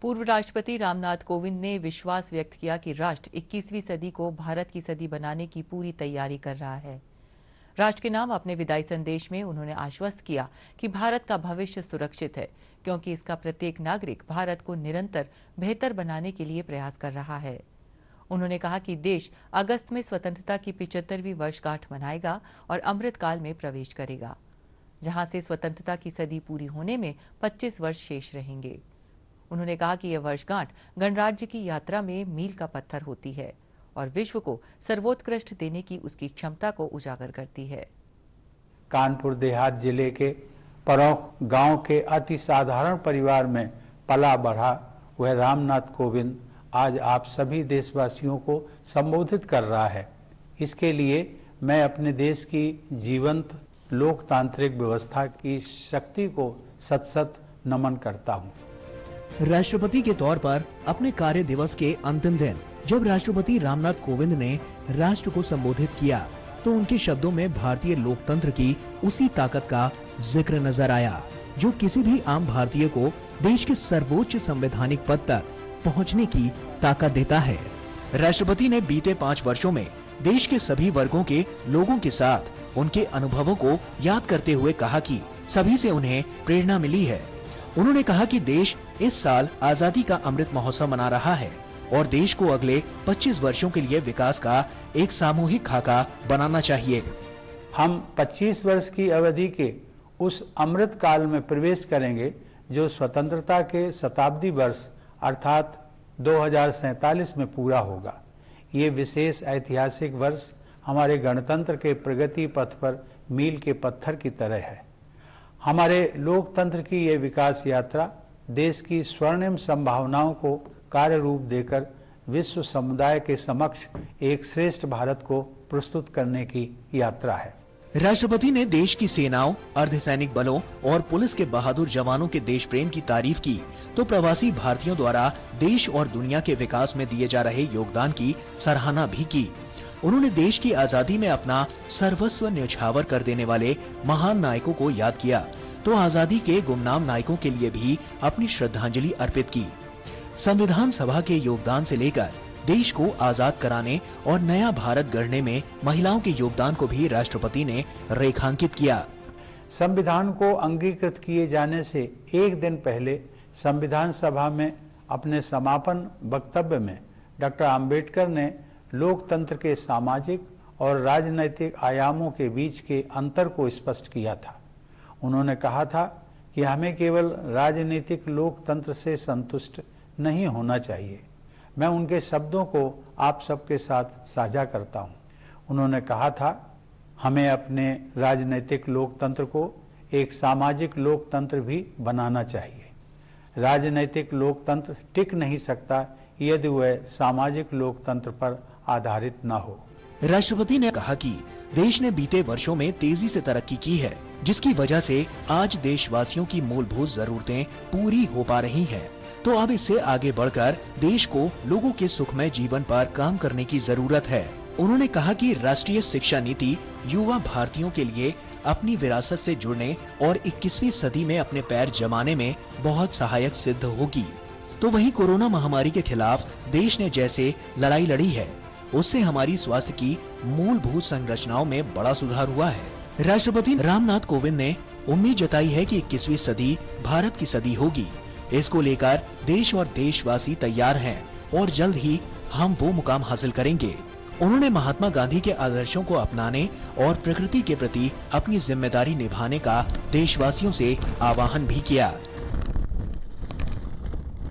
पूर्व राष्ट्रपति रामनाथ कोविंद ने विश्वास व्यक्त किया कि राष्ट्र 21वीं सदी को भारत की सदी बनाने की पूरी तैयारी कर रहा है। राष्ट्र के नाम अपने विदाई संदेश में उन्होंने आश्वस्त किया कि भारत का भविष्य सुरक्षित है, क्योंकि इसका प्रत्येक नागरिक भारत को निरंतर बेहतर बनाने के लिए प्रयास कर रहा है। उन्होंने कहा कि देश अगस्त में स्वतंत्रता की 75वीं वर्षगांठ मनाएगा और अमृतकाल में प्रवेश करेगा, जहां से स्वतंत्रता की सदी पूरी होने में 25 वर्ष शेष रहेंगे। उन्होंने कहा कि यह वर्षगांठ गणराज्य की यात्रा में मील का पत्थर होती है और विश्व को सर्वोत्कृष्ट देने की उसकी क्षमता को उजागर करती है। कानपुर देहात जिले के परौख गांव के अति साधारण परिवार में पला बढ़ा वह रामनाथ कोविंद आज आप सभी देशवासियों को संबोधित कर रहा है। इसके लिए मैं अपने देश की जीवंत लोकतांत्रिक व्यवस्था की शक्ति को सत सत नमन करता हूँ। राष्ट्रपति के तौर पर अपने कार्य दिवस के अंतिम दिन जब राष्ट्रपति रामनाथ कोविंद ने राष्ट्र को संबोधित किया तो उनके शब्दों में भारतीय लोकतंत्र की उसी ताकत का जिक्र नजर आया जो किसी भी आम भारतीय को देश के सर्वोच्च संवैधानिक पद तक पहुंचने की ताकत देता है। राष्ट्रपति ने बीते 5 वर्षों में देश के सभी वर्गों के लोगों के साथ उनके अनुभवों को याद करते हुए कहा कि सभी से उन्हें प्रेरणा मिली है। उन्होंने कहा कि देश इस साल आजादी का अमृत महोत्सव मना रहा है और देश को अगले 25 वर्षों के लिए विकास का एक सामूहिक खाका बनाना चाहिए। हम 25 वर्ष की अवधि के उस अमृत काल में प्रवेश करेंगे जो स्वतंत्रता के शताब्दी वर्ष अर्थात 2047 में पूरा होगा। ये विशेष ऐतिहासिक वर्ष हमारे गणतंत्र के प्रगति पथ पर मील के पत्थर की तरह है। हमारे लोकतंत्र की ये विकास यात्रा देश की स्वर्णिम संभावनाओं को कार्य रूप देकर विश्व समुदाय के समक्ष एक श्रेष्ठ भारत को प्रस्तुत करने की यात्रा है। राष्ट्रपति ने देश की सेनाओं, अर्धसैनिक बलों और पुलिस के बहादुर जवानों के देश प्रेम की तारीफ की तो प्रवासी भारतीयों द्वारा देश और दुनिया के विकास में दिए जा रहे योगदान की सराहना भी की। उन्होंने देश की आजादी में अपना सर्वस्व न्यौछावर कर देने वाले महान नायकों को याद किया तो आजादी के गुमनाम नायकों के लिए भी अपनी श्रद्धांजलि अर्पित की। संविधान सभा के योगदान से लेकर देश को आजाद कराने और नया भारत गढ़ने में महिलाओं के योगदान को भी राष्ट्रपति ने रेखांकित किया। संविधान को अंगीकृत किए जाने से एक दिन पहले संविधान सभा में अपने समापन वक्तव्य में डॉक्टर आम्बेडकर ने लोकतंत्र के सामाजिक और राजनैतिक आयामों के बीच के अंतर को स्पष्ट किया था। उन्होंने कहा था कि हमें केवल राजनीतिक लोकतंत्र से संतुष्ट नहीं होना चाहिए। मैं उनके शब्दों को आप सबके साथ साझा करता हूं। उन्होंने कहा था, हमें अपने राजनीतिक लोकतंत्र को एक सामाजिक लोकतंत्र भी बनाना चाहिए। राजनीतिक लोकतंत्र टिक नहीं सकता यदि वह सामाजिक लोकतंत्र पर आधारित न हो। राष्ट्रपति ने कहा कि देश ने बीते वर्षों में तेजी से तरक्की की है, जिसकी वजह से आज देशवासियों की मूलभूत जरूरतें पूरी हो पा रही हैं। तो अब इससे आगे बढ़कर देश को लोगों के सुखमय जीवन पर काम करने की जरूरत है। उन्होंने कहा कि राष्ट्रीय शिक्षा नीति युवा भारतीयों के लिए अपनी विरासत से जुड़ने और 21वीं सदी में अपने पैर जमाने में बहुत सहायक सिद्ध होगी। तो वहीं कोरोना महामारी के खिलाफ देश ने जैसे लड़ाई लड़ी है, उससे हमारी स्वास्थ्य की मूलभूत संरचनाओं में बड़ा सुधार हुआ है। राष्ट्रपति रामनाथ कोविंद ने उम्मीद जताई है कि 21वीं सदी भारत की सदी होगी। इसको लेकर देश और देशवासी तैयार हैं और जल्द ही हम वो मुकाम हासिल करेंगे। उन्होंने महात्मा गांधी के आदर्शों को अपनाने और प्रकृति के प्रति अपनी जिम्मेदारी निभाने का देशवासियों से आह्वान भी किया।